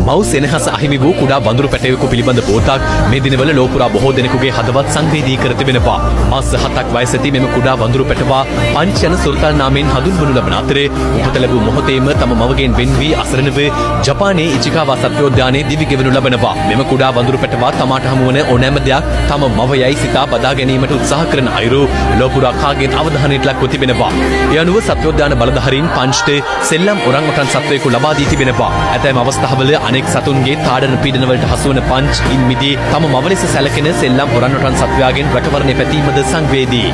මව් සෙනෙහස අහිමි වූ කුඩා වඳුරු පැටවෙකු පිළිබඳ බෝතක් මේ දිනවල ලෝපුරා බොහෝ දෙනෙකුගේ හදවත් සංවේදී කර තිබෙනවා. මාස 7ක් වයසදී මෙම කුඩා වඳුරු පැටවා පංච් යන සුල්තාන් නාමයෙන් හඳුන්වනු ලබන අතරේ උපත ලැබූ මොහොතේම තම මවගෙන් වෙන් වී අසරණ ව ජපානයේ ඉචිකාවා සත්වෝද්‍යානයේ දිවි ගෙවනු ලබනවා. මෙම කුඩා වඳුරු පැටවා තමාට හමු වන ඕනෑම දෙයක් තම මවයයි සිතා බදා ගැනීමට උත්සාහ කරන අයුරු ලෝපුරා කාගෙන් අවධානයට ලක්ව තිබෙනවා. ඒ අනුව සත්වෝද්‍යාන බලධාරීන් පංච්ට සෙල්ලම් ඔරංගුටන් සත්වයෙකු ලබා දී තිබෙනවා. ඇතැම් අවස්ථාවල අනෙක් සතුන්ගේ තාඩන පීඩනවලට හසුවන පංච් ඉන් මිදී තම මව ලෙස සැලකෙන සෙල්ලම් ඔරංගුටන් සත්වයාගෙන් රැකවරණය පැතීමද සංවේදී.